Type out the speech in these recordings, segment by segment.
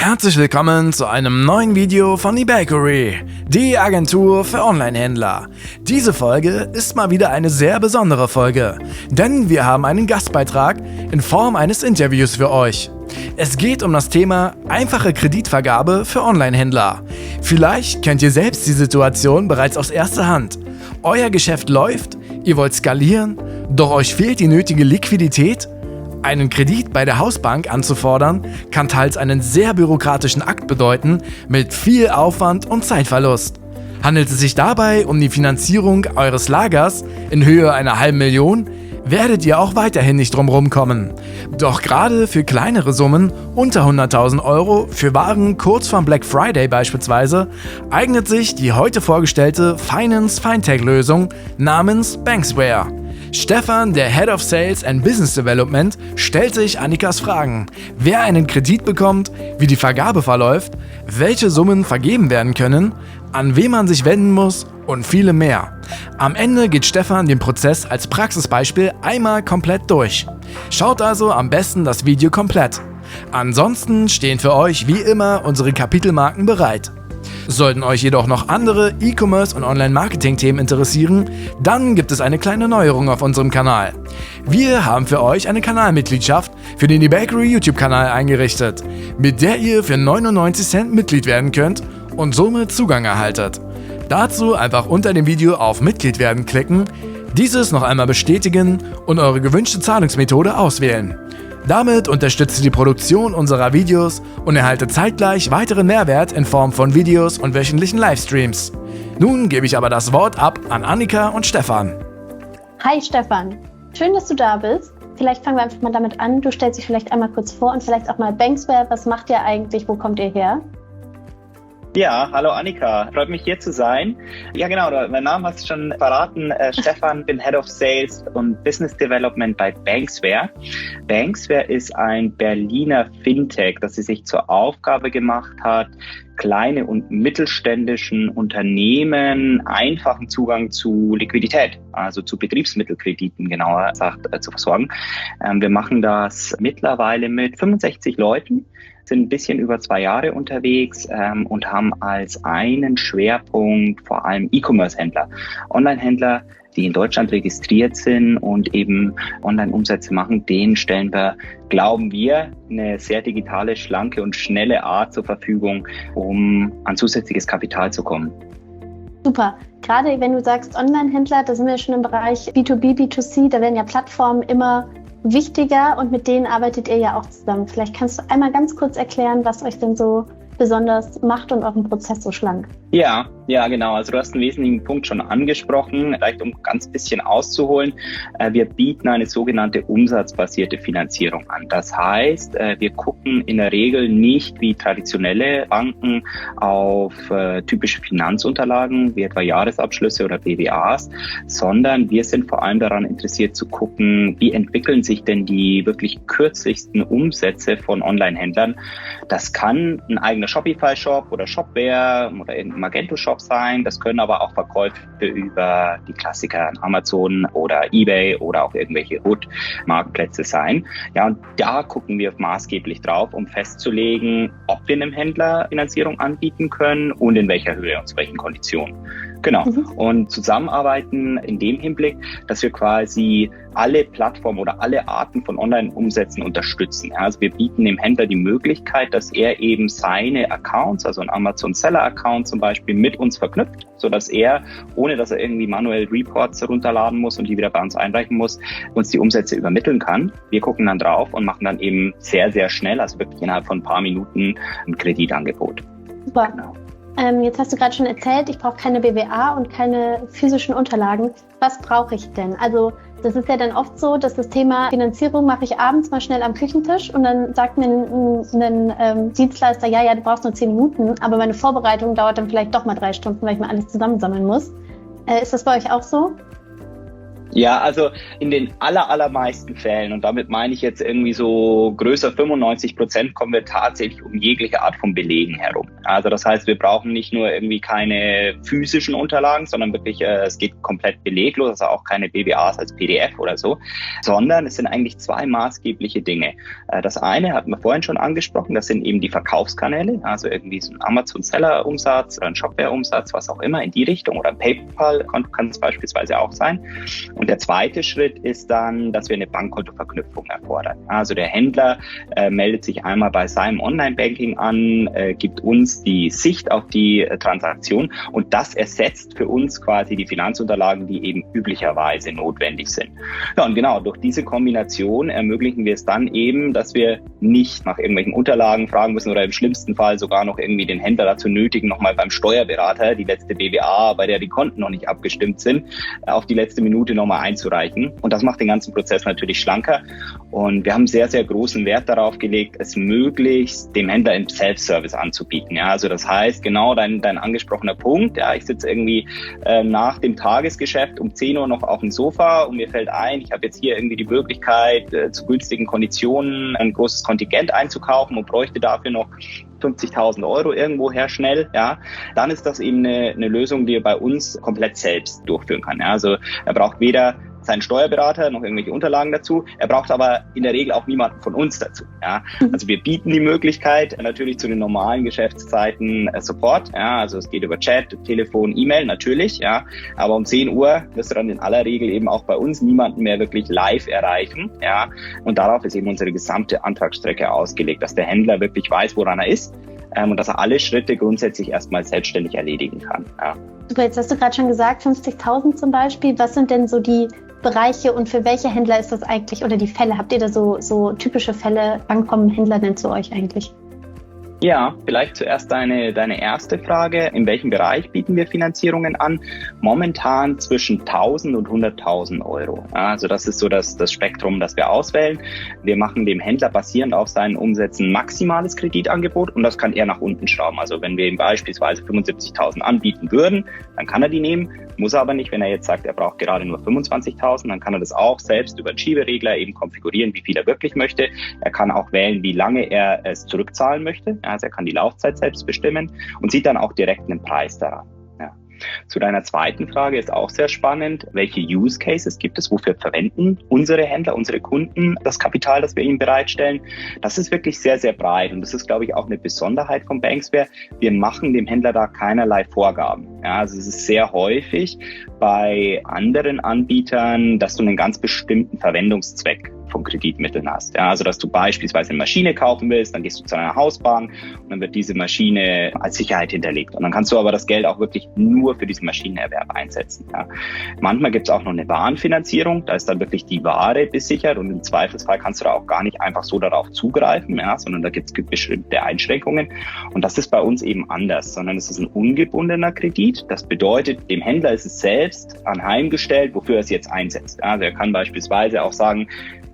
Herzlich willkommen zu einem neuen Video von eBakery, die Agentur für Online-Händler. Diese Folge ist mal wieder eine sehr besondere Folge, denn wir haben einen Gastbeitrag in Form eines Interviews für euch. Es geht um das Thema einfache Kreditvergabe für Online-Händler. Vielleicht kennt ihr selbst die Situation bereits aus erster Hand. Euer Geschäft läuft, ihr wollt skalieren, doch euch fehlt die nötige Liquidität? Einen Kredit bei der Hausbank anzufordern, kann teils einen sehr bürokratischen Akt bedeuten, mit viel Aufwand und Zeitverlust. Handelt es sich dabei um die Finanzierung eures Lagers in Höhe einer $500.000, werdet ihr auch weiterhin nicht drumherum kommen. Doch gerade für kleinere Summen, unter 100.000 Euro, für Waren kurz vorm Black Friday beispielsweise, eignet sich die heute vorgestellte Finance-Fintech-Lösung namens Banksware. Stefan, der Head of Sales and Business Development, stellt sich Annikas Fragen. Wer einen Kredit bekommt, wie die Vergabe verläuft, welche Summen vergeben werden können, an wen man sich wenden muss und viele mehr. Am Ende geht Stefan den Prozess als Praxisbeispiel einmal komplett durch. Schaut also am besten das Video komplett. Ansonsten stehen für euch wie immer unsere Kapitelmarken bereit. Sollten euch jedoch noch andere E-Commerce und Online-Marketing-Themen interessieren, dann gibt es eine kleine Neuerung auf unserem Kanal. Wir haben für euch eine Kanalmitgliedschaft für den eBakery YouTube-Kanal eingerichtet, mit der ihr für 99 Cent Mitglied werden könnt und somit Zugang erhaltet. Dazu einfach unter dem Video auf Mitglied werden klicken, dieses noch einmal bestätigen und eure gewünschte Zahlungsmethode auswählen. Damit unterstützt ihr die Produktion unserer Videos und erhaltet zeitgleich weiteren Mehrwert in Form von Videos und wöchentlichen Livestreams. Nun gebe ich aber das Wort ab an Annika und Stefan. Hi Stefan, schön, dass du da bist. Vielleicht fangen wir einfach mal damit an. Du stellst dich vielleicht einmal kurz vor und vielleicht auch mal Banksware. Was macht ihr eigentlich? Wo kommt ihr her? Ja, hallo Annika, freut mich hier zu sein. Ja genau, mein Name hast du schon verraten, Stefan, bin Head of Sales und Business Development bei Banksware. Banksware ist ein Berliner Fintech, das sich zur Aufgabe gemacht hat, kleine und mittelständischen Unternehmen einfachen Zugang zu Liquidität, also zu Betriebsmittelkrediten genauer gesagt, zu versorgen. Wir machen das mittlerweile mit 65 Leuten, sind ein bisschen über 2 Jahre unterwegs und haben als einen Schwerpunkt vor allem E-Commerce-Händler, Online-Händler, die in Deutschland registriert sind und eben Online-Umsätze machen. Denen stellen wir, glauben wir, eine sehr digitale, schlanke und schnelle Art zur Verfügung, um an zusätzliches Kapital zu kommen. Super. Gerade wenn du sagst Online-Händler, da sind wir schon im Bereich B2B, B2C, da werden ja Plattformen immer wichtiger und mit denen arbeitet ihr ja auch zusammen. Vielleicht kannst du einmal ganz kurz erklären, was euch denn so besonders macht und euren Prozess so schlank. Ja, genau. Also du hast einen wesentlichen Punkt schon angesprochen, vielleicht um ganz bisschen auszuholen. Wir bieten eine sogenannte umsatzbasierte Finanzierung an. Das heißt, wir gucken in der Regel nicht wie traditionelle Banken auf typische Finanzunterlagen, wie etwa Jahresabschlüsse oder BWAs, sondern wir sind vor allem daran interessiert zu gucken, wie entwickeln sich denn die wirklich kürzlichsten Umsätze von Online-Händlern. Das kann ein eigener Shopify-Shop oder Shopware oder irgendein Magento-Shop sein. Das können aber auch Verkäufe über die Klassiker Amazon oder eBay oder auch irgendwelche Hood-Marktplätze sein. Ja, und da gucken wir maßgeblich drauf, um festzulegen, ob wir einem Händler Finanzierung anbieten können und in welcher Höhe und zu welchen Konditionen. Genau. Und zusammenarbeiten in dem Hinblick, dass wir quasi alle Plattformen oder alle Arten von Online-Umsätzen unterstützen. Also wir bieten dem Händler die Möglichkeit, dass er eben seine Accounts, also ein Amazon Seller Account zum Beispiel, mit uns verknüpft, sodass er, ohne dass er irgendwie manuell Reports herunterladen muss und die wieder bei uns einreichen muss, uns die Umsätze übermitteln kann. Wir gucken dann drauf und machen dann eben sehr, sehr schnell, also wirklich innerhalb von ein paar Minuten, ein Kreditangebot. Super. Genau. Jetzt hast du gerade schon erzählt, ich brauche keine BWA und keine physischen Unterlagen. Was brauche ich denn? Also das ist ja dann oft so, dass das Thema Finanzierung mache ich abends mal schnell am Küchentisch und dann sagt mir ein Dienstleister, ja, du brauchst nur 10 Minuten, aber meine Vorbereitung dauert dann vielleicht doch mal 3 Stunden, weil ich mir alles zusammensammeln muss. Ist das bei euch auch so? Ja, also in den allermeisten Fällen, und damit meine ich jetzt irgendwie so größer 95%, kommen wir tatsächlich um jegliche Art von Belegen herum. Also das heißt, wir brauchen nicht nur irgendwie keine physischen Unterlagen, sondern wirklich, es geht komplett beleglos, also auch keine BWAs als PDF oder so, sondern es sind eigentlich zwei maßgebliche Dinge. Das eine hatten wir vorhin schon angesprochen, das sind eben die Verkaufskanäle, also irgendwie so ein Amazon-Seller-Umsatz oder ein Shopware-Umsatz, was auch immer in die Richtung, oder ein PayPal-Konto kann es beispielsweise auch sein. Und der zweite Schritt ist dann, dass wir eine Bankkontoverknüpfung erfordern. Also der Händler meldet sich einmal bei seinem Online-Banking an, gibt uns die Sicht auf die Transaktion und das ersetzt für uns quasi die Finanzunterlagen, die eben üblicherweise notwendig sind. Ja, und genau, durch diese Kombination ermöglichen wir es dann eben, dass wir nicht nach irgendwelchen Unterlagen fragen müssen oder im schlimmsten Fall sogar noch irgendwie den Händler dazu nötigen, nochmal beim Steuerberater die letzte BWA, bei der die Konten noch nicht abgestimmt sind, auf die letzte Minute nochmal einzureichen. Und das macht den ganzen Prozess natürlich schlanker. Und wir haben sehr, sehr großen Wert darauf gelegt, es möglichst dem Händler im Self-Service anzubieten. Ja, also das heißt, genau dein angesprochener Punkt, ja, ich sitze irgendwie nach dem Tagesgeschäft um 10 Uhr noch auf dem Sofa und mir fällt ein, ich habe jetzt hier irgendwie die Möglichkeit, zu günstigen Konditionen ein großes Kontingent einzukaufen und bräuchte dafür noch 50.000 € irgendwoher schnell, ja, dann ist das eben eine Lösung, die er bei uns komplett selbst durchführen kann. Ja. Also er braucht weder seinen Steuerberater, noch irgendwelche Unterlagen dazu. Er braucht aber in der Regel auch niemanden von uns dazu. Ja. Also wir bieten die Möglichkeit natürlich zu den normalen Geschäftszeiten Support. Ja. Also es geht über Chat, Telefon, E-Mail natürlich. Ja. Aber um 10 Uhr wirst du dann in aller Regel eben auch bei uns niemanden mehr wirklich live erreichen. Ja. Und darauf ist eben unsere gesamte Antragsstrecke ausgelegt, dass der Händler wirklich weiß, woran er ist und dass er alle Schritte grundsätzlich erstmal selbstständig erledigen kann. Ja. Super, jetzt hast du gerade schon gesagt, 50.000 zum Beispiel. Was sind denn so die Bereiche und für welche Händler ist das eigentlich oder die Fälle? Habt ihr da so typische Fälle? Wann kommen Händler denn zu euch eigentlich? Ja, vielleicht zuerst deine erste Frage. In welchem Bereich bieten wir Finanzierungen an? Momentan zwischen 1.000 und 100.000 €. Also das ist so das Spektrum, das wir auswählen. Wir machen dem Händler basierend auf seinen Umsätzen maximales Kreditangebot und das kann er nach unten schrauben. Also wenn wir ihm beispielsweise 75.000 anbieten würden, dann kann er die nehmen, muss er aber nicht. Wenn er jetzt sagt, er braucht gerade nur 25.000, dann kann er das auch selbst über den Schieberegler eben konfigurieren, wie viel er wirklich möchte. Er kann auch wählen, wie lange er es zurückzahlen möchte. Also er kann die Laufzeit selbst bestimmen und sieht dann auch direkt einen Preis daran. Ja. Zu deiner zweiten Frage ist auch sehr spannend. Welche Use Cases gibt es? Wofür verwenden unsere Händler, unsere Kunden das Kapital, das wir ihnen bereitstellen? Das ist wirklich sehr, sehr breit und das ist, glaube ich, auch eine Besonderheit von Banksware. Wir machen dem Händler da keinerlei Vorgaben. Ja, also es ist sehr häufig bei anderen Anbietern, dass du einen ganz bestimmten Verwendungszweck von Kreditmitteln hast. Ja, also dass du beispielsweise eine Maschine kaufen willst, dann gehst du zu einer Hausbank und dann wird diese Maschine als Sicherheit hinterlegt. Und dann kannst du aber das Geld auch wirklich nur für diesen Maschinenerwerb einsetzen. Ja. Manchmal gibt es auch noch eine Warenfinanzierung, da ist dann wirklich die Ware besichert und im Zweifelsfall kannst du da auch gar nicht einfach so darauf zugreifen, ja, sondern da gibt es bestimmte Einschränkungen. Und das ist bei uns eben anders, sondern es ist ein ungebundener Kredit. Das bedeutet, dem Händler ist es selbst anheimgestellt, wofür er es jetzt einsetzt. Ja, also er kann beispielsweise auch sagen,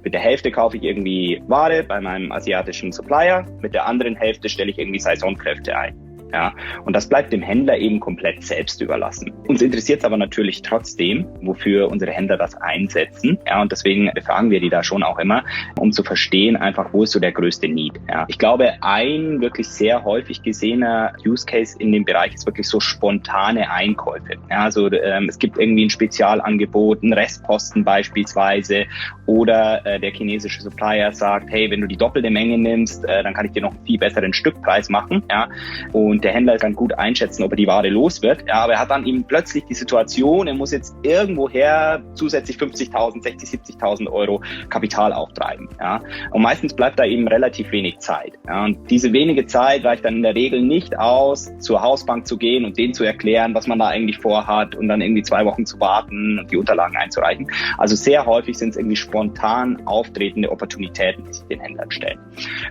mit der Hälfte kaufe ich irgendwie Ware bei meinem asiatischen Supplier, mit der anderen Hälfte stelle ich irgendwie Saisonkräfte ein. Ja, und das bleibt dem Händler eben komplett selbst überlassen. Uns interessiert es aber natürlich trotzdem, wofür unsere Händler das einsetzen. Ja, und deswegen befragen wir die da schon auch immer, um zu verstehen einfach, wo ist so der größte Need. Ja, ich glaube, ein wirklich sehr häufig gesehener Use Case in dem Bereich ist wirklich so spontane Einkäufe. Ja, also es gibt irgendwie ein Spezialangebot, einen Restposten beispielsweise, oder der chinesische Supplier sagt, hey, wenn du die doppelte Menge nimmst, dann kann ich dir noch einen viel besseren Stückpreis machen. Ja, und der Händler kann gut einschätzen, ob er die Ware los wird. Ja, aber er hat dann eben plötzlich die Situation, er muss jetzt irgendwoher zusätzlich 50.000, 60.000, 70.000 € Kapital auftreiben. Ja. Und meistens bleibt da eben relativ wenig Zeit. Ja. Und diese wenige Zeit reicht dann in der Regel nicht aus, zur Hausbank zu gehen und denen zu erklären, was man da eigentlich vorhat und dann irgendwie 2 Wochen zu warten und die Unterlagen einzureichen. Also sehr häufig sind es irgendwie spontan auftretende Opportunitäten, die sich den Händlern stellen.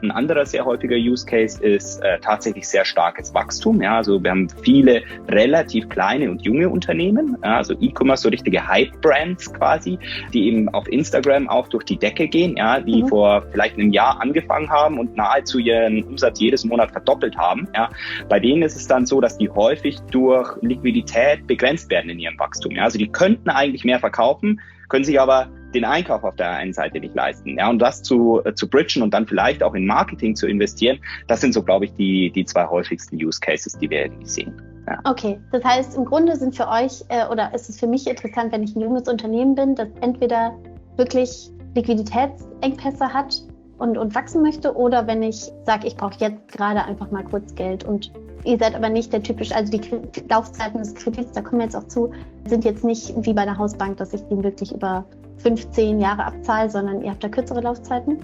Ein anderer sehr häufiger Use Case ist tatsächlich sehr starkes Wachstum. Ja, also wir haben viele relativ kleine und junge Unternehmen, ja, also E-Commerce, so richtige Hype-Brands quasi, die eben auf Instagram auch durch die Decke gehen, ja, die vor vielleicht einem Jahr angefangen haben und nahezu ihren Umsatz jedes Monat verdoppelt haben. Ja. Bei denen ist es dann so, dass die häufig durch Liquidität begrenzt werden in ihrem Wachstum. Ja. Also die könnten eigentlich mehr verkaufen, können sich aber den Einkauf auf der einen Seite nicht leisten. Ja, und das zu bridgen und dann vielleicht auch in Marketing zu investieren, das sind so, glaube ich, die zwei häufigsten Use Cases, die wir irgendwie sehen. Ja. Okay, das heißt, im Grunde sind für euch oder ist es für mich interessant, wenn ich ein junges Unternehmen bin, das entweder wirklich Liquiditätsengpässe hat und wachsen möchte, oder wenn ich sage, ich brauche jetzt gerade einfach mal kurz Geld. Und ihr seid aber nicht der typische, also die Laufzeiten des Kredits, da kommen wir jetzt auch zu, sind jetzt nicht wie bei der Hausbank, dass ich den wirklich über 15 Jahre abzahle, sondern ihr habt da kürzere Laufzeiten?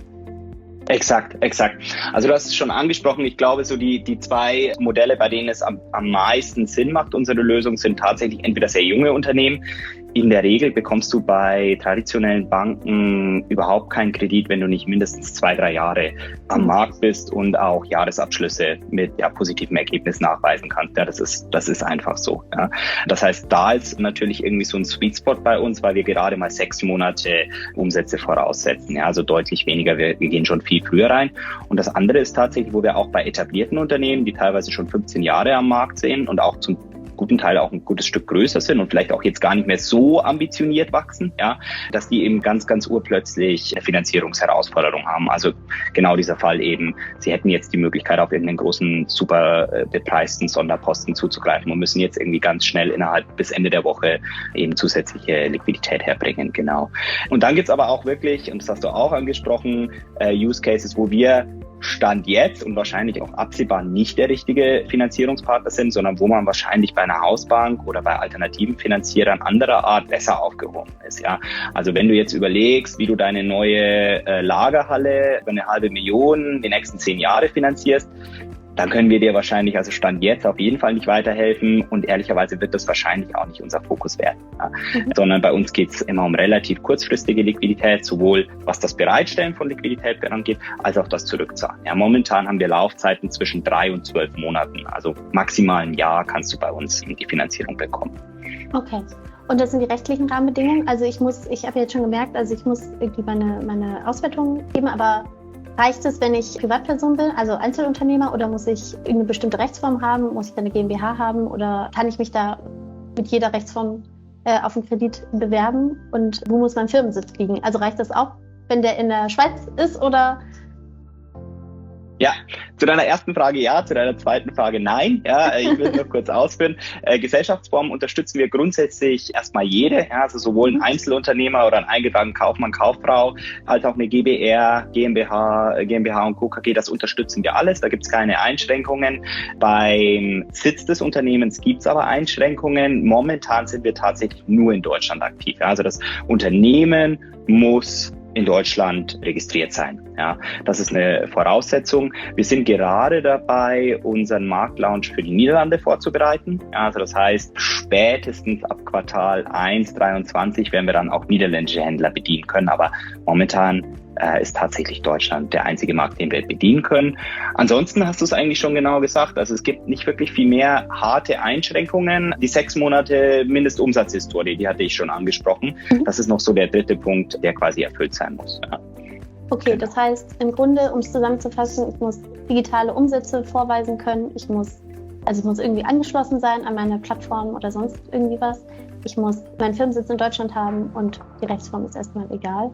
Exakt. Also du hast es schon angesprochen. Ich glaube, so die zwei Modelle, bei denen es am meisten Sinn macht, unsere Lösung, sind tatsächlich entweder sehr junge Unternehmen. In der Regel bekommst du bei traditionellen Banken überhaupt keinen Kredit, wenn du nicht mindestens 2-3 Jahre am Markt bist und auch Jahresabschlüsse mit positivem Ergebnis nachweisen kannst. Ja, das ist einfach so. Ja. Das heißt, da ist natürlich irgendwie so ein Sweet Spot bei uns, weil wir gerade mal 6 Monate Umsätze voraussetzen. Ja, also deutlich weniger. Wir gehen schon viel früher rein. Und das andere ist tatsächlich, wo wir auch bei etablierten Unternehmen, die teilweise schon 15 Jahre am Markt sind und auch zum guten Teil auch ein gutes Stück größer sind und vielleicht auch jetzt gar nicht mehr so ambitioniert wachsen, ja, dass die eben ganz urplötzlich Finanzierungsherausforderungen haben. Also genau dieser Fall eben, sie hätten jetzt die Möglichkeit, auf irgendeinen großen, super bepreisten Sonderposten zuzugreifen und müssen jetzt irgendwie ganz schnell innerhalb bis Ende der Woche eben zusätzliche Liquidität herbringen, genau. Und dann gibt's aber auch wirklich, und das hast du auch angesprochen, Use Cases, wo wir Stand jetzt und wahrscheinlich auch absehbar nicht der richtige Finanzierungspartner sind, sondern wo man wahrscheinlich bei einer Hausbank oder bei alternativen Finanzierern anderer Art besser aufgehoben ist. Ja, also wenn du jetzt überlegst, wie du deine neue Lagerhalle über 500.000 die nächsten 10 Jahre finanzierst, dann können wir dir wahrscheinlich, also Stand jetzt, auf jeden Fall nicht weiterhelfen und ehrlicherweise wird das wahrscheinlich auch nicht unser Fokus werden. Ja. Sondern bei uns geht es immer um relativ kurzfristige Liquidität, sowohl was das Bereitstellen von Liquidität angeht, als auch das Zurückzahlen. Ja, momentan haben wir Laufzeiten zwischen 3 und 12 Monaten, also maximal ein Jahr kannst du bei uns die Finanzierung bekommen. Okay. Und das sind die rechtlichen Rahmenbedingungen? Also ich habe jetzt schon gemerkt, also ich muss irgendwie meine Auswertung geben, aber reicht es, wenn ich Privatperson bin, also Einzelunternehmer, oder muss ich eine bestimmte Rechtsform haben? Muss ich dann eine GmbH haben oder kann ich mich da mit jeder Rechtsform auf einen Kredit bewerben? Und wo muss mein Firmensitz liegen? Also reicht das auch, wenn der in der Schweiz ist oder? Ja, zu deiner ersten Frage ja, zu deiner zweiten Frage nein. Ja, ich will noch kurz ausführen. Gesellschaftsformen unterstützen wir grundsätzlich erstmal jede, ja, also sowohl ein Einzelunternehmer oder ein eingetragener Kaufmann, Kauffrau, als auch eine GbR, GmbH und Co. KG, das unterstützen wir alles. Da gibt es keine Einschränkungen. Beim Sitz des Unternehmens gibt es aber Einschränkungen. Momentan sind wir tatsächlich nur in Deutschland aktiv. Ja, also das Unternehmen muss in Deutschland registriert sein. Ja, das ist eine Voraussetzung. Wir sind gerade dabei, unseren Marktlaunch für die Niederlande vorzubereiten. Ja, also das heißt, spätestens ab Quartal 1, 23 werden wir dann auch niederländische Händler bedienen können. Aber momentan ist tatsächlich Deutschland der einzige Markt, den wir bedienen können. Ansonsten hast du es eigentlich schon genau gesagt. Also es gibt nicht wirklich viel mehr harte Einschränkungen. Die 6 Monate Mindestumsatzhistorie, die hatte ich schon angesprochen. Das ist noch so der dritte Punkt, der quasi erfüllt sein muss. Ja. Okay, das heißt im Grunde, um es zusammenzufassen, ich muss digitale Umsätze vorweisen können. Ich muss irgendwie angeschlossen sein an meine Plattform oder sonst irgendwie was. Ich muss meinen Firmensitz in Deutschland haben und die Rechtsform ist erstmal egal.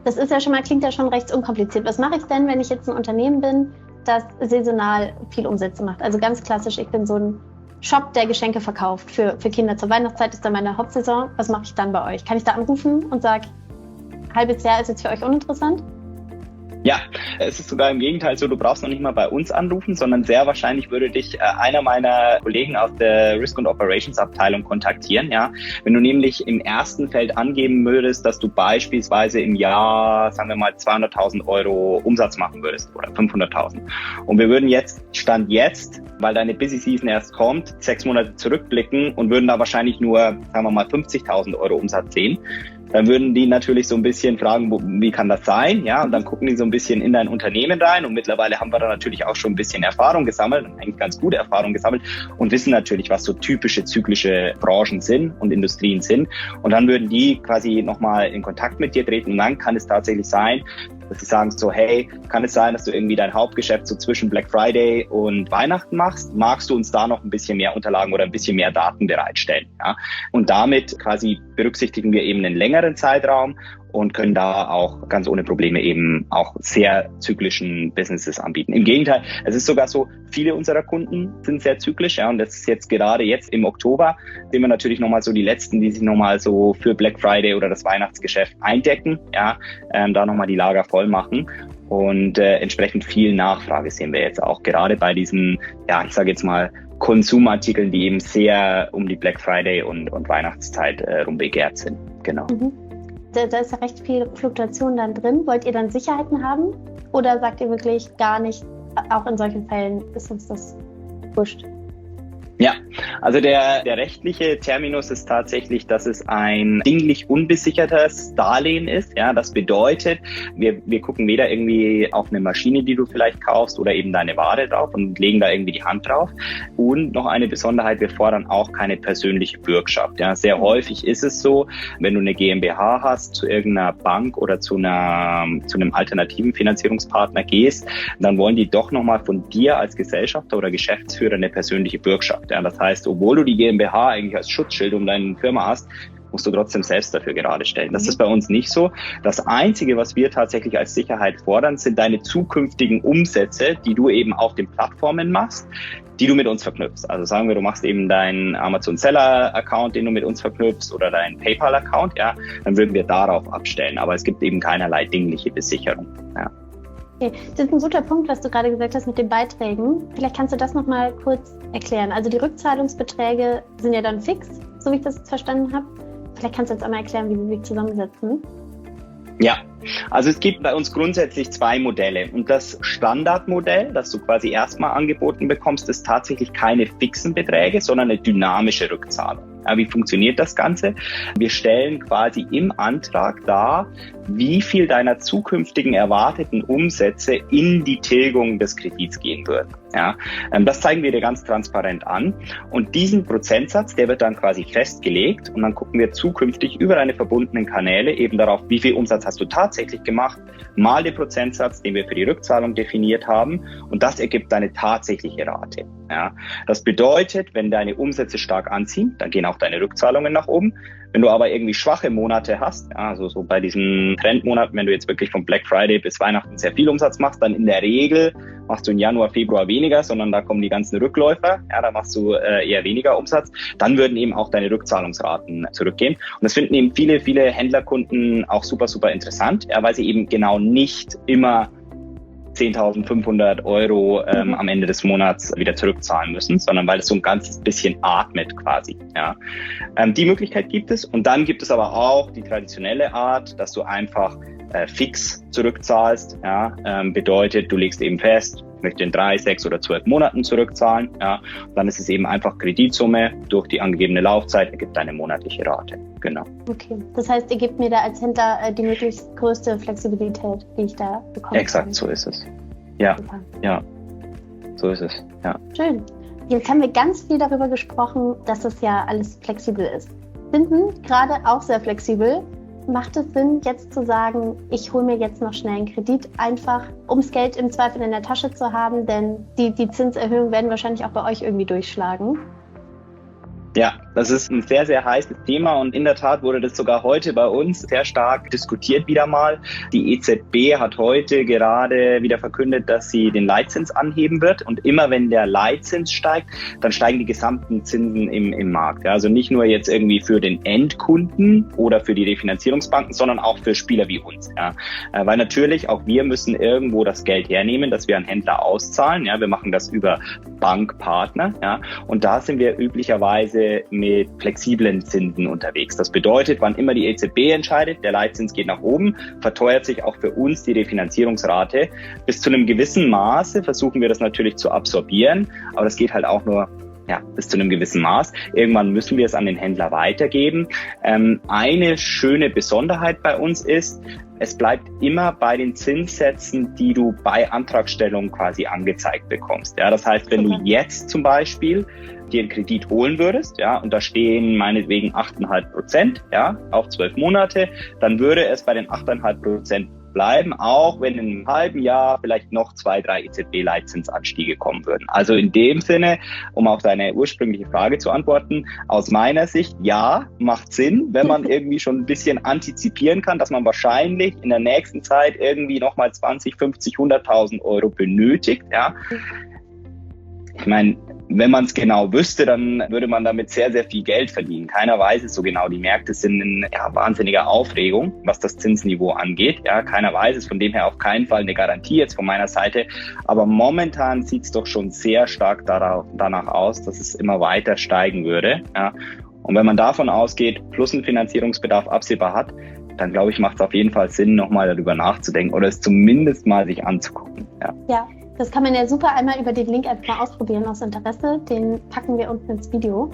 Das ist ja klingt ja schon recht unkompliziert. Was mache ich denn, wenn ich jetzt ein Unternehmen bin, das saisonal viel Umsätze macht? Also ganz klassisch, ich bin so ein Shop, der Geschenke verkauft für Kinder. Zur Weihnachtszeit ist dann meine Hauptsaison. Was mache ich dann bei euch? Kann ich da anrufen und sagen, halbes Jahr ist jetzt für euch uninteressant? Ja, es ist sogar im Gegenteil so, du brauchst noch nicht mal bei uns anrufen, sondern sehr wahrscheinlich würde dich einer meiner Kollegen aus der Risk and Operations Abteilung kontaktieren. Ja, wenn du nämlich im ersten Feld angeben würdest, dass du beispielsweise im Jahr, sagen wir mal, 200.000 Euro Umsatz machen würdest oder 500.000. Und wir würden Stand jetzt, weil deine Busy Season erst kommt, 6 Monate zurückblicken und würden da wahrscheinlich nur, sagen wir mal, 50.000 Euro Umsatz sehen. Dann würden die natürlich so ein bisschen fragen, wie kann das sein? Ja, und dann gucken die so ein bisschen in dein Unternehmen rein und mittlerweile haben wir da natürlich auch schon ein bisschen Erfahrung gesammelt, eigentlich ganz gute Erfahrung gesammelt und wissen natürlich, was so typische zyklische Branchen sind und Industrien sind. Und dann würden die quasi nochmal in Kontakt mit dir treten und dann kann es tatsächlich sein, dass sie sagen so, hey, kann es sein, dass du irgendwie dein Hauptgeschäft so zwischen Black Friday und Weihnachten machst? Magst du uns da noch ein bisschen mehr Unterlagen oder ein bisschen mehr Daten bereitstellen? Ja? Und damit quasi berücksichtigen wir eben einen längeren Zeitraum und können da auch ganz ohne Probleme eben auch sehr zyklischen Businesses anbieten. Im Gegenteil, es ist sogar so, viele unserer Kunden sind sehr zyklisch, ja, und das ist jetzt gerade jetzt im Oktober, sehen wir natürlich nochmal so die Letzten, die sich nochmal so für Black Friday oder das Weihnachtsgeschäft eindecken, ja, da nochmal die Lager voll machen. Und entsprechend viel Nachfrage sehen wir jetzt auch, gerade bei diesen, ja, ich sage jetzt mal, Konsumartikeln, die eben sehr um die Black Friday und Weihnachtszeit rum begehrt sind. Genau. Da ist ja recht viel Fluktuation dann drin. Wollt ihr dann Sicherheiten haben? Oder sagt ihr wirklich gar nicht, auch in solchen Fällen ist uns das wurscht? Ja, also der rechtliche Terminus ist tatsächlich, dass es ein dinglich unbesichertes Darlehen ist. Ja, das bedeutet, wir gucken weder irgendwie auf eine Maschine, die du vielleicht kaufst, oder eben deine Ware drauf und legen da irgendwie die Hand drauf. Und noch eine Besonderheit, wir fordern auch keine persönliche Bürgschaft. Ja, sehr häufig ist es so, wenn du eine GmbH hast, zu irgendeiner Bank oder zu einem alternativen Finanzierungspartner gehst, dann wollen die doch nochmal von dir als Gesellschafter oder Geschäftsführer eine persönliche Bürgschaft. Ja, das heißt, obwohl du die GmbH eigentlich als Schutzschild um deine Firma hast, musst du trotzdem selbst dafür gerade stellen. Das ist bei uns nicht so. Das Einzige, was wir tatsächlich als Sicherheit fordern, sind deine zukünftigen Umsätze, die du eben auf den Plattformen machst, die du mit uns verknüpfst. Also sagen wir, du machst eben deinen Amazon Seller Account, den du mit uns verknüpfst, oder deinen PayPal Account, ja, dann würden wir darauf abstellen. Aber es gibt eben keinerlei dingliche Besicherung. Ja. Okay, das ist ein guter Punkt, was du gerade gesagt hast mit den Beiträgen. Vielleicht kannst du das nochmal kurz erklären. Also die Rückzahlungsbeträge sind ja dann fix, so wie ich das jetzt verstanden habe. Vielleicht kannst du jetzt einmal erklären, wie sie sich zusammensetzen. Ja, also es gibt bei uns grundsätzlich zwei Modelle. Und das Standardmodell, das du quasi erstmal angeboten bekommst, ist tatsächlich keine fixen Beträge, sondern eine dynamische Rückzahlung. Ja, wie funktioniert das Ganze? Wir stellen quasi im Antrag dar, wie viel deiner zukünftigen erwarteten Umsätze in die Tilgung des Kredits gehen würden. Ja, das zeigen wir dir ganz transparent an. Und diesen Prozentsatz, der wird dann quasi festgelegt, und dann gucken wir zukünftig über deine verbundenen Kanäle eben darauf, wie viel Umsatz hast du tatsächlich gemacht, mal den Prozentsatz, den wir für die Rückzahlung definiert haben, und das ergibt deine tatsächliche Rate. Ja, das bedeutet, wenn deine Umsätze stark anziehen, dann gehen auch deine Rückzahlungen nach oben. Wenn du aber irgendwie schwache Monate hast, also so bei diesen Trendmonaten, wenn du jetzt wirklich von Black Friday bis Weihnachten sehr viel Umsatz machst, dann in der Regel machst du in Januar, Februar weniger, sondern da kommen die ganzen Rückläufer, ja, da machst du eher weniger Umsatz, dann würden eben auch deine Rückzahlungsraten zurückgehen. Und das finden eben viele Händlerkunden auch super, super interessant, ja, weil sie eben genau nicht immer 10.500 Euro am Ende des Monats wieder zurückzahlen müssen, sondern weil es so ein ganzes bisschen atmet quasi. Ja. Die Möglichkeit gibt es, und dann gibt es aber auch die traditionelle Art, dass du einfach fix zurückzahlst. Ja. Bedeutet, du legst eben fest, ich möchte in 3, 6 oder 12 Monaten zurückzahlen. Ja. Und dann ist es eben einfach Kreditsumme durch die angegebene Laufzeit, ergibt eine monatliche Rate. Genau. Okay, das heißt, ihr gebt mir da als Händler die möglichst größte Flexibilität, die ich da bekomme. Exakt, so ist es. Ja, super. Ja, so ist es. Ja. Schön. Jetzt haben wir ganz viel darüber gesprochen, dass das ja alles flexibel ist. Finden gerade auch sehr flexibel. Macht es Sinn, jetzt zu sagen, ich hole mir jetzt noch schnell einen Kredit, einfach um das Geld im Zweifel in der Tasche zu haben, denn die Zinserhöhungen werden wahrscheinlich auch bei euch irgendwie durchschlagen? Ja, das ist ein sehr, sehr heißes Thema, und in der Tat wurde das sogar heute bei uns sehr stark diskutiert wieder mal. Die EZB hat heute gerade wieder verkündet, dass sie den Leitzins anheben wird, und immer wenn der Leitzins steigt, dann steigen die gesamten Zinsen im Markt. Ja, also nicht nur jetzt irgendwie für den Endkunden oder für die Refinanzierungsbanken, sondern auch für Spieler wie uns. Ja, weil natürlich auch wir müssen irgendwo das Geld hernehmen, das wir an Händler auszahlen. Ja, wir machen das über Bankpartner. Ja, und da sind wir üblicherweise mit flexiblen Zinsen unterwegs. Das bedeutet, wann immer die EZB entscheidet, der Leitzins geht nach oben, verteuert sich auch für uns die Refinanzierungsrate. Bis zu einem gewissen Maße versuchen wir das natürlich zu absorbieren, aber das geht halt auch nur bis zu einem gewissen Maß. Irgendwann müssen wir es an den Händler weitergeben. Eine schöne Besonderheit bei uns ist, es bleibt immer bei den Zinssätzen, die du bei Antragstellung quasi angezeigt bekommst. Ja, das heißt, wenn du jetzt zum Beispiel dir einen Kredit holen würdest, ja, und da stehen meinetwegen 8,5%, ja, auf 12 Monate, dann würde es bei den 8,5% bleiben, auch wenn in einem halben Jahr vielleicht noch 2, 3 EZB-Leitzinsanstiege kommen würden. Also in dem Sinne, um auf deine ursprüngliche Frage zu antworten, aus meiner Sicht, ja, macht Sinn, wenn man irgendwie schon ein bisschen antizipieren kann, dass man wahrscheinlich in der nächsten Zeit irgendwie nochmal 20, 50, 100.000 Euro benötigt, ja. Ich meine, wenn man es genau wüsste, dann würde man damit sehr, sehr viel Geld verdienen. Keiner weiß es so genau. Die Märkte sind in wahnsinniger Aufregung, was das Zinsniveau angeht. Ja, keiner weiß es. Von dem her auf keinen Fall eine Garantie jetzt von meiner Seite. Aber momentan sieht es doch schon sehr stark danach aus, dass es immer weiter steigen würde. Ja. Und wenn man davon ausgeht, plus einen Finanzierungsbedarf absehbar hat, dann glaube ich, macht es auf jeden Fall Sinn, nochmal darüber nachzudenken oder es zumindest mal sich anzugucken. Ja. Das kann man ja super einmal über den Link einfach mal ausprobieren aus Interesse. Den packen wir unten ins Video.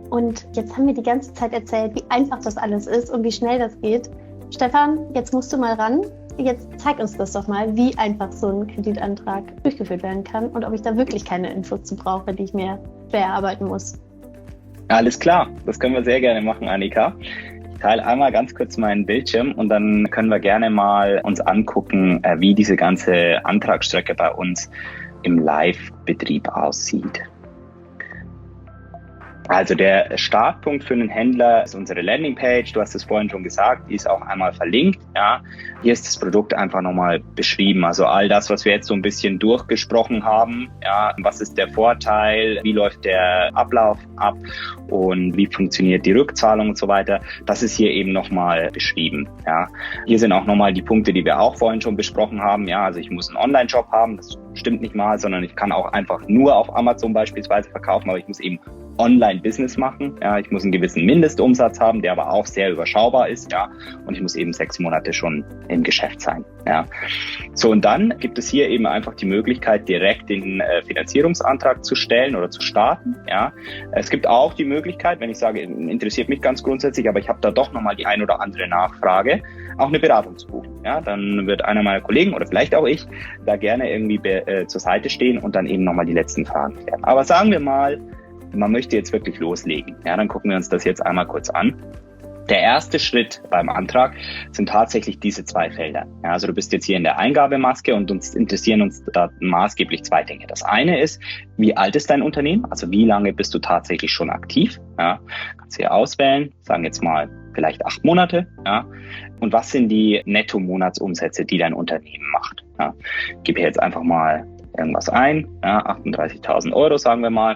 Und jetzt haben wir die ganze Zeit erzählt, wie einfach das alles ist und wie schnell das geht. Stefan, jetzt musst du mal ran. Jetzt zeig uns das doch mal, wie einfach so ein Kreditantrag durchgeführt werden kann und ob ich da wirklich keine Infos zu brauche, die ich mir schwer erarbeiten muss. Alles klar, das können wir sehr gerne machen, Annika. Ich teile einmal ganz kurz meinen Bildschirm und dann können wir gerne mal uns angucken, wie diese ganze Antragsstrecke bei uns im Live-Betrieb aussieht. Also der Startpunkt für einen Händler ist unsere Landingpage. Du hast es vorhin schon gesagt, die ist auch einmal verlinkt. Ja. Hier ist das Produkt einfach nochmal beschrieben. Also all das, was wir jetzt so ein bisschen durchgesprochen haben. Ja, was ist der Vorteil? Wie läuft der Ablauf ab? Und wie funktioniert die Rückzahlung und so weiter? Das ist hier eben nochmal beschrieben. Ja. Hier sind auch nochmal die Punkte, die wir auch vorhin schon besprochen haben. Ja, also ich muss einen Online-Shop haben. Das stimmt nicht mal, sondern ich kann auch einfach nur auf Amazon beispielsweise verkaufen, aber ich muss eben Online-Business machen. Ja, ich muss einen gewissen Mindestumsatz haben, der aber auch sehr überschaubar ist. Ja, und ich muss eben 6 Monate schon im Geschäft sein. Ja, so und dann gibt es hier eben einfach die Möglichkeit, direkt den Finanzierungsantrag zu stellen oder zu starten. Ja, es gibt auch die Möglichkeit, wenn ich sage, interessiert mich ganz grundsätzlich, aber ich habe da doch nochmal die ein oder andere Nachfrage, auch eine Beratung zu buchen. Ja, dann wird einer meiner Kollegen oder vielleicht auch ich da gerne irgendwie zur Seite stehen und dann eben nochmal die letzten Fragen klären. Aber sagen wir mal, man möchte jetzt wirklich loslegen. Ja, dann gucken wir uns das jetzt einmal kurz an. Der erste Schritt beim Antrag sind tatsächlich diese 2 Felder. Ja, also du bist jetzt hier in der Eingabemaske und uns interessieren da maßgeblich 2 Dinge. Das eine ist, wie alt ist dein Unternehmen? Also wie lange bist du tatsächlich schon aktiv? Ja, kannst du hier auswählen, sagen jetzt mal vielleicht 8 Monate. Ja, und was sind die Netto-Monatsumsätze, die dein Unternehmen macht? Ja, ich gebe hier jetzt einfach mal irgendwas ein, ja, 38.000 Euro sagen wir mal.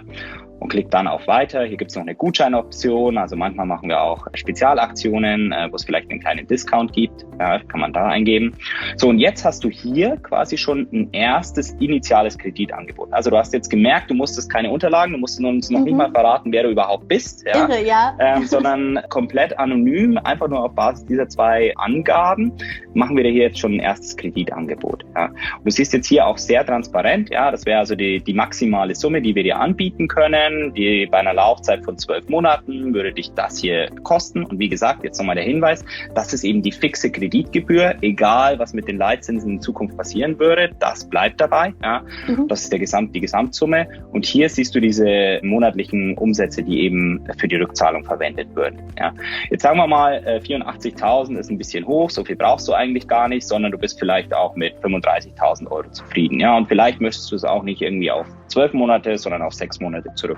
Und klickt dann auf Weiter. Hier gibt es noch eine Gutscheinoption. Also manchmal machen wir auch Spezialaktionen, wo es vielleicht einen kleinen Discount gibt. Ja, kann man da eingeben. So, und jetzt hast du hier quasi schon ein erstes initiales Kreditangebot. Also du hast jetzt gemerkt, du musstest keine Unterlagen, du musst uns noch nicht mal verraten, wer du überhaupt bist. Ja, irre, ja. Sondern komplett anonym, einfach nur auf Basis dieser 2 Angaben, machen wir dir hier jetzt schon ein erstes Kreditangebot. Ja. Und du siehst jetzt hier auch sehr transparent, ja, das wäre also die maximale Summe, die wir dir anbieten können. Die bei einer Laufzeit von 12 Monaten würde dich das hier kosten. Und wie gesagt, jetzt nochmal der Hinweis, das ist eben die fixe Kreditgebühr, egal was mit den Leitzinsen in Zukunft passieren würde, das bleibt dabei. Ja. Das ist die Gesamtsumme. Und hier siehst du diese monatlichen Umsätze, die eben für die Rückzahlung verwendet würden. Ja. Jetzt sagen wir mal, 84.000 ist ein bisschen hoch, so viel brauchst du eigentlich gar nicht, sondern du bist vielleicht auch mit 35.000 Euro zufrieden. Ja. Und vielleicht möchtest du es auch nicht irgendwie auf 12 Monate, sondern auf 6 Monate zurückzahlen.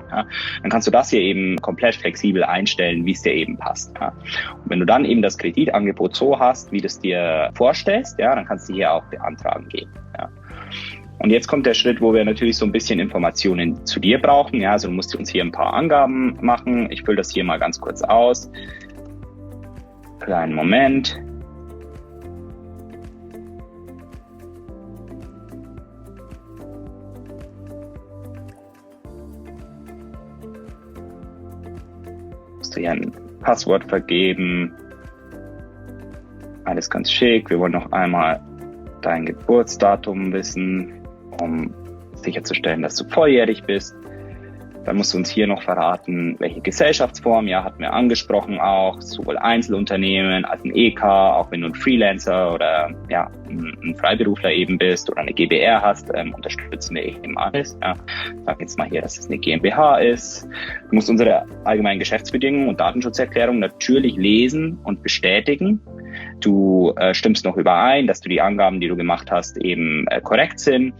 Ja. Dann kannst du das hier eben komplett flexibel einstellen, wie es dir eben passt. Ja. Und wenn du dann eben das Kreditangebot so hast, wie du es dir vorstellst, ja, dann kannst du hier auch beantragen gehen. Ja. Und jetzt kommt der Schritt, wo wir natürlich so ein bisschen Informationen zu dir brauchen. Ja, also du musst uns hier ein paar Angaben machen. Ich fülle das hier mal ganz kurz aus. Kleinen Moment. Du hier ein Passwort vergeben. Alles ganz schick. Wir wollen noch einmal dein Geburtsdatum wissen, um sicherzustellen, dass du volljährig bist. Dann musst du uns hier noch verraten, welche Gesellschaftsform, ja, hatten wir angesprochen auch, sowohl Einzelunternehmen als ein EK, auch wenn du ein Freelancer oder ja, ein Freiberufler eben bist oder eine GbR hast, unterstützen wir eben alles. Ja. Sag jetzt mal hier, dass es eine GmbH ist. Du musst unsere allgemeinen Geschäftsbedingungen und Datenschutzerklärung natürlich lesen und bestätigen. Du stimmst noch überein, dass du die Angaben, die du gemacht hast, eben korrekt sind.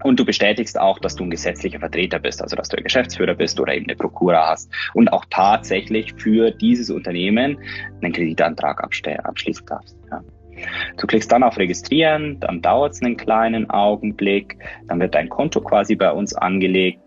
Und du bestätigst auch, dass du ein gesetzlicher Vertreter bist, also dass du ein Geschäftsführer bist oder eben eine Prokura hast und auch tatsächlich für dieses Unternehmen einen Kreditantrag abschließen darfst. Ja. Du klickst dann auf Registrieren, dann dauert es einen kleinen Augenblick, dann wird dein Konto quasi bei uns angelegt.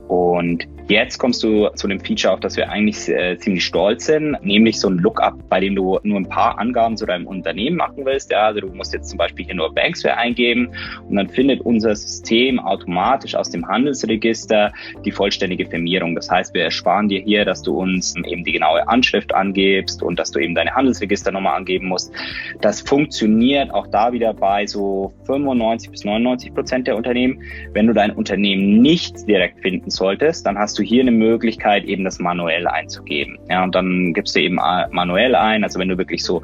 Und jetzt kommst du zu dem Feature, auf das wir eigentlich ziemlich stolz sind, nämlich so ein Lookup, bei dem du nur ein paar Angaben zu deinem Unternehmen machen willst. Ja, also du musst jetzt zum Beispiel hier nur Banksware eingeben und dann findet unser System automatisch aus dem Handelsregister die vollständige Firmierung. Das heißt, wir ersparen dir hier, dass du uns eben die genaue Anschrift angibst und dass du eben deine Handelsregisternummer angeben musst. Das funktioniert auch da wieder bei so 95-99% der Unternehmen. Wenn du dein Unternehmen nicht direkt finden solltest, dann hast du hier eine Möglichkeit, eben das manuell einzugeben. Ja, und dann gibst du eben manuell ein. Also wenn du wirklich so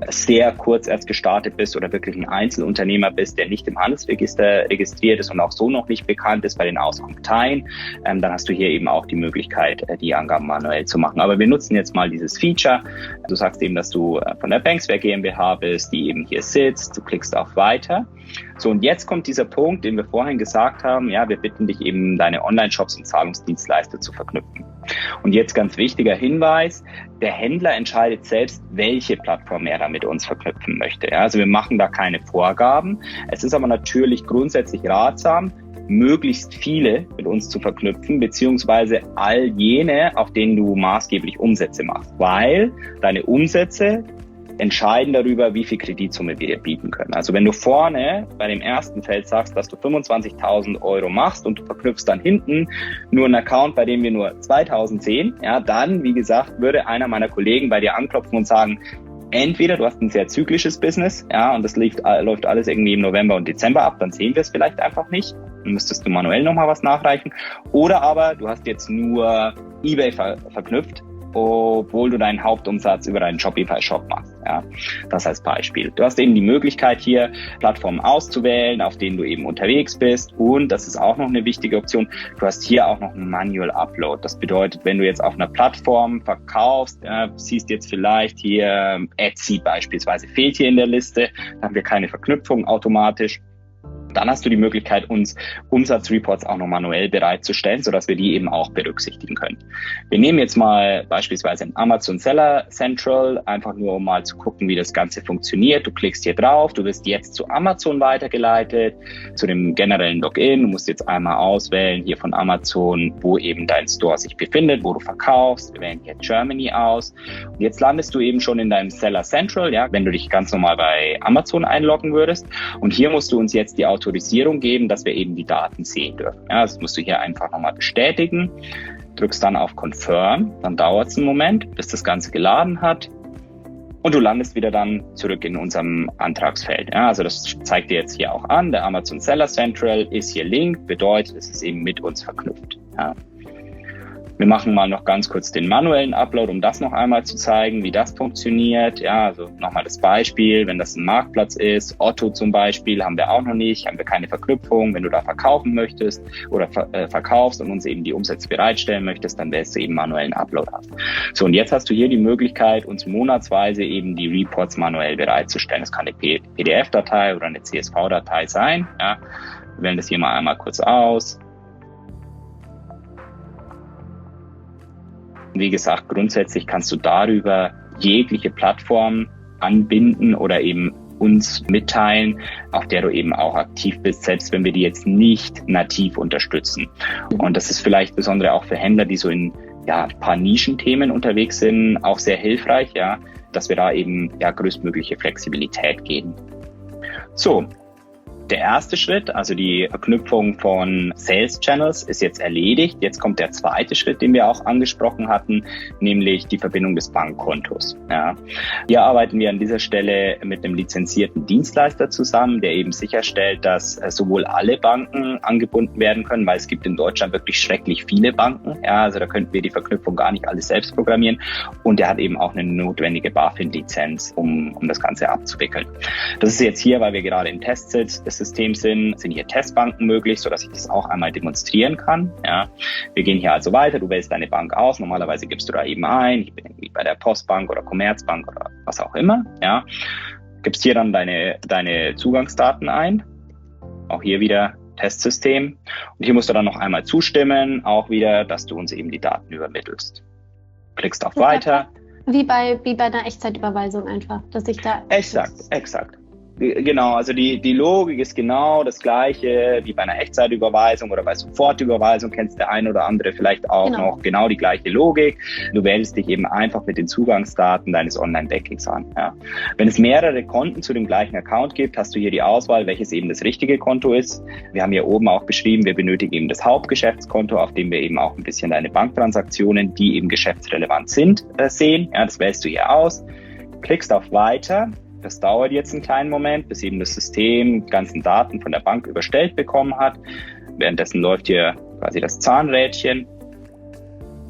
sehr kurz erst gestartet bist oder wirklich ein Einzelunternehmer bist, der nicht im Handelsregister registriert ist und auch so noch nicht bekannt ist bei den Auskunfteien, dann hast du hier eben auch die Möglichkeit, die Angaben manuell zu machen. Aber wir nutzen jetzt mal dieses Feature. Du sagst eben, dass du von der Banksware GmbH bist, die eben hier sitzt. Du klickst auf Weiter. So, und jetzt kommt dieser Punkt, den wir vorhin gesagt haben. Ja, wir bitten dich eben, deine Online-Shops und Zahlungsdienstleister zu verknüpfen. Und jetzt ganz wichtiger Hinweis, der Händler entscheidet selbst, welche Plattform er da mit uns verknüpfen möchte. Ja, also wir machen da keine Vorgaben. Es ist aber natürlich grundsätzlich ratsam, möglichst viele mit uns zu verknüpfen, beziehungsweise all jene, auf denen du maßgeblich Umsätze machst, weil deine Umsätze entscheiden darüber, wie viel Kreditsumme wir dir bieten können. Also wenn du vorne bei dem ersten Feld sagst, dass du 25.000 Euro machst und du verknüpfst dann hinten nur einen Account, bei dem wir nur 2.000 sehen, ja, dann, wie gesagt, würde einer meiner Kollegen bei dir anklopfen und sagen, entweder du hast ein sehr zyklisches Business, ja, und das läuft alles irgendwie im November und Dezember ab, dann sehen wir es vielleicht einfach nicht. Dann müsstest du manuell nochmal was nachreichen. Oder aber du hast jetzt nur eBay verknüpft, obwohl du deinen Hauptumsatz über deinen Shopify-Shop machst. Ja, das als Beispiel. Du hast eben die Möglichkeit hier, Plattformen auszuwählen, auf denen du eben unterwegs bist. Und das ist auch noch eine wichtige Option. Du hast hier auch noch einen Manual Upload. Das bedeutet, wenn du jetzt auf einer Plattform verkaufst, siehst jetzt vielleicht hier Etsy beispielsweise, fehlt hier in der Liste, dann haben wir keine Verknüpfung automatisch. Dann hast du die Möglichkeit, uns Umsatzreports auch noch manuell bereitzustellen, sodass wir die eben auch berücksichtigen können. Wir nehmen jetzt mal beispielsweise ein Amazon Seller Central, einfach nur um mal zu gucken, wie das Ganze funktioniert. Du klickst hier drauf, du wirst jetzt zu Amazon weitergeleitet, zu dem generellen Login. Du musst jetzt einmal auswählen hier von Amazon, wo eben dein Store sich befindet, wo du verkaufst. Wir wählen hier Germany aus. Und jetzt landest du eben schon in deinem Seller Central, ja, wenn du dich ganz normal bei Amazon einloggen würdest. Und hier musst du uns jetzt die Autorisierung geben, dass wir eben die Daten sehen dürfen. Ja, das musst du hier einfach nochmal bestätigen. Drückst dann auf Confirm, dann dauert es einen Moment, bis das Ganze geladen hat. Und du landest wieder dann zurück in unserem Antragsfeld. Ja, also das zeigt dir jetzt hier auch an. Der Amazon Seller Central ist hier linked, bedeutet, es ist eben mit uns verknüpft. Ja. Wir machen mal noch ganz kurz den manuellen Upload, um das noch einmal zu zeigen, wie das funktioniert. Ja, also nochmal das Beispiel, wenn das ein Marktplatz ist, Otto zum Beispiel, haben wir auch noch nicht, haben wir keine Verknüpfung. Wenn du da verkaufen möchtest oder verkaufst und uns eben die Umsätze bereitstellen möchtest, dann wählst du eben manuellen Upload ab. So, und jetzt hast du hier die Möglichkeit, uns monatsweise eben die Reports manuell bereitzustellen. Das kann eine PDF-Datei oder eine CSV-Datei sein. Ja, wir wählen das hier mal einmal kurz aus. Wie gesagt, grundsätzlich kannst du darüber jegliche Plattform anbinden oder eben uns mitteilen, auf der du eben auch aktiv bist, selbst wenn wir die jetzt nicht nativ unterstützen. Und das ist vielleicht besonders auch für Händler, die so in ein paar Nischenthemen unterwegs sind, auch sehr hilfreich, ja, dass wir da eben größtmögliche Flexibilität geben. So. Der erste Schritt, also die Verknüpfung von Sales Channels, ist jetzt erledigt. Jetzt kommt der zweite Schritt, den wir auch angesprochen hatten, nämlich die Verbindung des Bankkontos. Ja. Hier arbeiten wir an dieser Stelle mit einem lizenzierten Dienstleister zusammen, der eben sicherstellt, dass sowohl alle Banken angebunden werden können, weil es gibt in Deutschland wirklich schrecklich viele Banken. Ja, also da könnten wir die Verknüpfung gar nicht alles selbst programmieren. Und der hat eben auch eine notwendige BaFin-Lizenz, um das Ganze abzuwickeln. Das ist jetzt hier, weil wir gerade im Test sind, des Systems sind hier Testbanken möglich, sodass ich das auch einmal demonstrieren kann. Ja. Wir gehen hier also weiter, du wählst deine Bank aus, normalerweise gibst du da eben ein, ich bin irgendwie bei der Postbank oder Commerzbank oder was auch immer. Ja. Gibst hier dann deine Zugangsdaten ein, auch hier wieder Testsystem. Und hier musst du dann noch einmal zustimmen, auch wieder, dass du uns eben die Daten übermittelst. Klickst auf Weiter. Wie bei einer Echtzeitüberweisung einfach, dass ich da... Exakt. Genau, also die Logik ist genau das gleiche wie bei einer Echtzeitüberweisung oder bei Sofortüberweisung, kennst der ein oder andere vielleicht auch noch genau die gleiche Logik. Du wählst dich eben einfach mit den Zugangsdaten deines Online-Bankings an. Ja. Wenn es mehrere Konten zu dem gleichen Account gibt, hast du hier die Auswahl, welches eben das richtige Konto ist. Wir haben hier oben auch beschrieben, wir benötigen eben das Hauptgeschäftskonto, auf dem wir eben auch ein bisschen deine Banktransaktionen, die eben geschäftsrelevant sind, sehen. Ja, das wählst du hier aus, klickst auf Weiter. Das dauert jetzt einen kleinen Moment, bis eben das System die ganzen Daten von der Bank überstellt bekommen hat. Währenddessen läuft hier quasi das Zahnrädchen.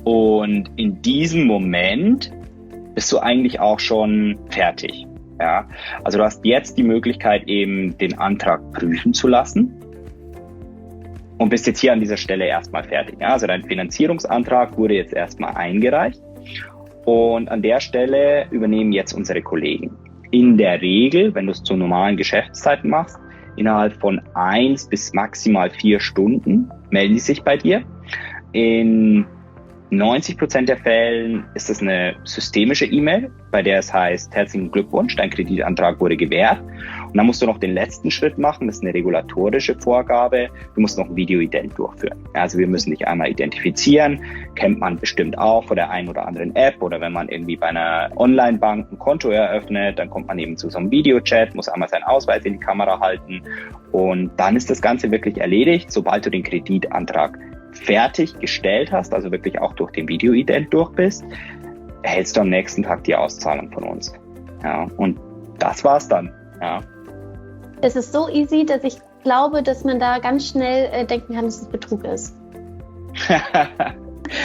Und in diesem Moment bist du eigentlich auch schon fertig. Ja? Also du hast jetzt die Möglichkeit, eben den Antrag prüfen zu lassen. Und bist jetzt hier an dieser Stelle erstmal fertig. Ja? Also dein Finanzierungsantrag wurde jetzt erstmal eingereicht. Und an der Stelle übernehmen jetzt unsere Kollegen. In der Regel, wenn du es zu normalen Geschäftszeiten machst, innerhalb von 1 bis maximal 4 Stunden melden die sich bei dir. In 90% der Fällen ist es eine systemische E-Mail, bei der es heißt, herzlichen Glückwunsch, dein Kreditantrag wurde gewährt. Und dann musst du noch den letzten Schritt machen, das ist eine regulatorische Vorgabe. Du musst noch ein Video-Ident durchführen. Also wir müssen dich einmal identifizieren, kennt man bestimmt auch von der einen oder anderen App oder wenn man irgendwie bei einer Online-Bank ein Konto eröffnet, dann kommt man eben zu so einem Videochat, muss einmal seinen Ausweis in die Kamera halten und dann ist das Ganze wirklich erledigt, sobald du den Kreditantrag fertig gestellt hast, also wirklich auch durch den Video-Ident durch bist, erhältst du am nächsten Tag die Auszahlung von uns. Ja, und das war's dann. Ja. Es ist so easy, dass ich glaube, dass man da ganz schnell denken kann, dass es Betrug ist.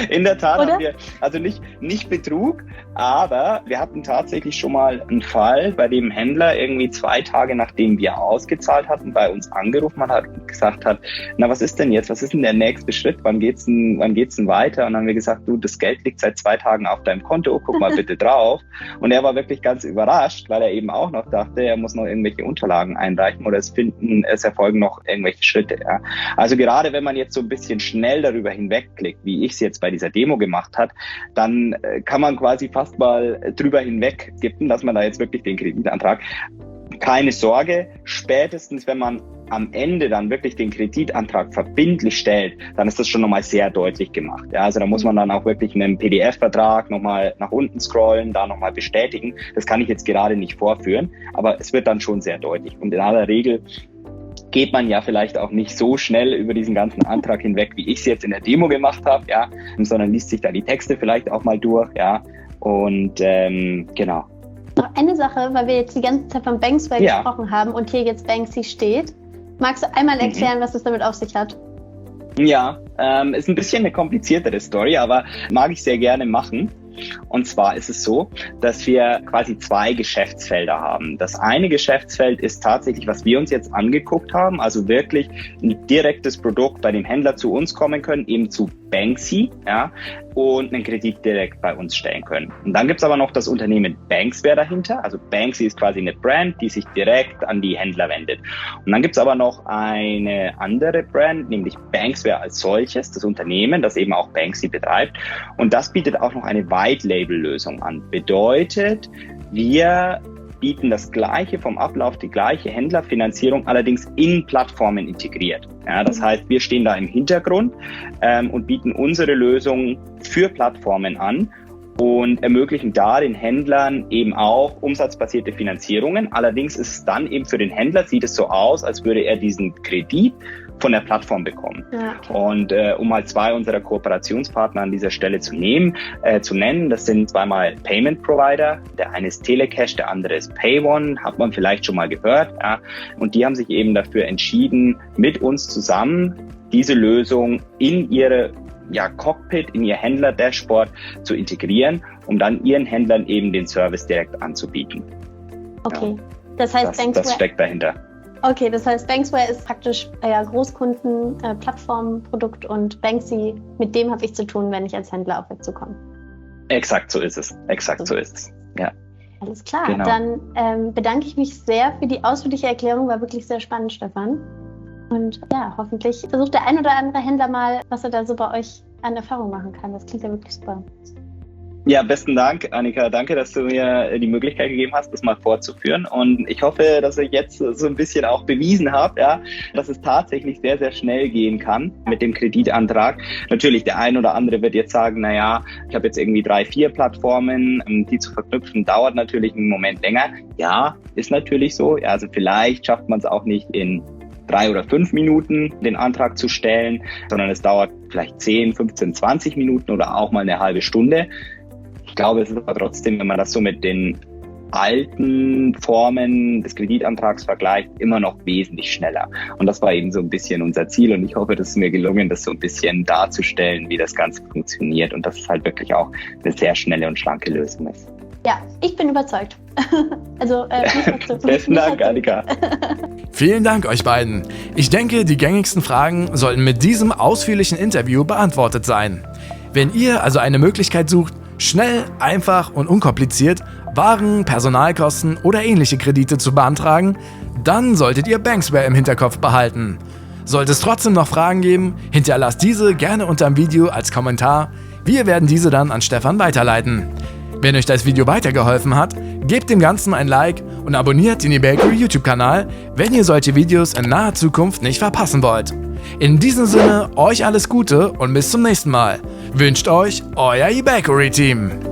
In der Tat Oder? haben wir, also nicht Betrug, aber wir hatten tatsächlich schon mal einen Fall, bei dem Händler irgendwie 2 Tage nachdem wir ausgezahlt hatten, bei uns angerufen hat und gesagt hat, na was ist denn jetzt, was ist denn der nächste Schritt, wann geht's denn weiter? Und dann haben wir gesagt, du, das Geld liegt seit 2 Tagen auf deinem Konto, guck mal bitte drauf. Und er war wirklich ganz überrascht, weil er eben auch noch dachte, er muss noch irgendwelche Unterlagen einreichen oder es erfolgen noch irgendwelche Schritte. Ja. Also gerade wenn man jetzt so ein bisschen schnell darüber hinwegklickt, wie ich es jetzt bei dieser Demo gemacht hat, dann kann man quasi fast mal drüber hinweg skippen, dass man da jetzt wirklich den Kreditantrag, keine Sorge, spätestens wenn man am Ende dann wirklich den Kreditantrag verbindlich stellt, dann ist das schon nochmal sehr deutlich gemacht. Ja, also da muss man dann auch wirklich einen PDF-Vertrag nochmal nach unten scrollen, da nochmal bestätigen. Das kann ich jetzt gerade nicht vorführen, aber es wird dann schon sehr deutlich. Und in aller Regel geht man ja vielleicht auch nicht so schnell über diesen ganzen Antrag hinweg, wie ich es jetzt in der Demo gemacht habe, ja, sondern liest sich da die Texte vielleicht auch mal durch, ja, und genau. Noch eine Sache, weil wir jetzt die ganze Zeit von Banksware gesprochen haben und hier jetzt Banksy steht. Magst du einmal erklären, was es damit auf sich hat? Ja, ist ein bisschen eine kompliziertere Story, aber mag ich sehr gerne machen. Und zwar ist es so, dass wir quasi 2 Geschäftsfelder haben. Das eine Geschäftsfeld ist tatsächlich, was wir uns jetzt angeguckt haben, also wirklich ein direktes Produkt bei dem Händler zu uns kommen können, eben zu Banksy, ja, und einen Kredit direkt bei uns stellen können. Und dann gibt's aber noch das Unternehmen Banksware dahinter. Also Banksy ist quasi eine Brand, die sich direkt an die Händler wendet. Und dann gibt's aber noch eine andere Brand, nämlich Banksware als solches, das Unternehmen, das eben auch Banksy betreibt. Und das bietet auch noch eine White-Label-Lösung an. Bedeutet, wir bieten das Gleiche vom Ablauf, die gleiche Händlerfinanzierung, allerdings in Plattformen integriert. Ja, das heißt, wir stehen da im Hintergrund und bieten unsere Lösung für Plattformen an und ermöglichen da den Händlern eben auch umsatzbasierte Finanzierungen. Allerdings ist es dann eben für den Händler, sieht es so aus, als würde er diesen Kredit von der Plattform bekommen. Ja, okay. Und um mal 2 unserer Kooperationspartner an dieser Stelle zu nennen, das sind zweimal Payment Provider. Der eine ist Telecash, der andere ist PayOne, hat man vielleicht schon mal gehört. Ja. Und die haben sich eben dafür entschieden, mit uns zusammen diese Lösung in ihre Cockpit, in ihr Händler-Dashboard zu integrieren, um dann ihren Händlern eben den Service direkt anzubieten. Okay, das heißt, das steckt dahinter. Okay, das heißt, Banksware ist praktisch euer Großkunden, Plattformprodukt und Banksy, mit dem habe ich zu tun, wenn ich als Händler auf euch zukomme. Exakt so ist es. Ja. Alles klar, Genau. Dann bedanke ich mich sehr für die ausführliche Erklärung, war wirklich sehr spannend, Stefan. Und ja, hoffentlich versucht der ein oder andere Händler mal, was er da so bei euch an Erfahrung machen kann. Das klingt ja wirklich super. Ja, besten Dank, Annika. Danke, dass du mir die Möglichkeit gegeben hast, das mal vorzuführen. Und ich hoffe, dass ich jetzt so ein bisschen auch bewiesen habe, ja, dass es tatsächlich sehr, sehr schnell gehen kann mit dem Kreditantrag. Natürlich, der ein oder andere wird jetzt sagen, naja, ich habe jetzt irgendwie 3, 4 Plattformen, die zu verknüpfen, dauert natürlich einen Moment länger. Ja, ist natürlich so. Ja, also vielleicht schafft man es auch nicht in 3 oder 5 Minuten den Antrag zu stellen, sondern es dauert vielleicht 10, 15, 20 Minuten oder auch mal eine halbe Stunde. Ich glaube, es ist aber trotzdem, wenn man das so mit den alten Formen des Kreditantrags vergleicht, immer noch wesentlich schneller. Und das war eben so ein bisschen unser Ziel und ich hoffe, dass es mir gelungen, das so ein bisschen darzustellen, wie das Ganze funktioniert und dass es halt wirklich auch eine sehr schnelle und schlanke Lösung ist. Ja, ich bin überzeugt. Also, Besten Dank, Annika. Vielen Dank euch beiden. Ich denke, die gängigsten Fragen sollten mit diesem ausführlichen Interview beantwortet sein. Wenn ihr also eine Möglichkeit sucht, schnell, einfach und unkompliziert Waren, Personalkosten oder ähnliche Kredite zu beantragen, dann solltet ihr Banksware im Hinterkopf behalten. Sollte es trotzdem noch Fragen geben, hinterlasst diese gerne unter dem Video als Kommentar. Wir werden diese dann an Stefan weiterleiten. Wenn euch das Video weitergeholfen hat, gebt dem Ganzen ein Like und abonniert den eBakery YouTube-Kanal, wenn ihr solche Videos in naher Zukunft nicht verpassen wollt. In diesem Sinne, euch alles Gute und bis zum nächsten Mal. Wünscht euch euer eBakery-Team.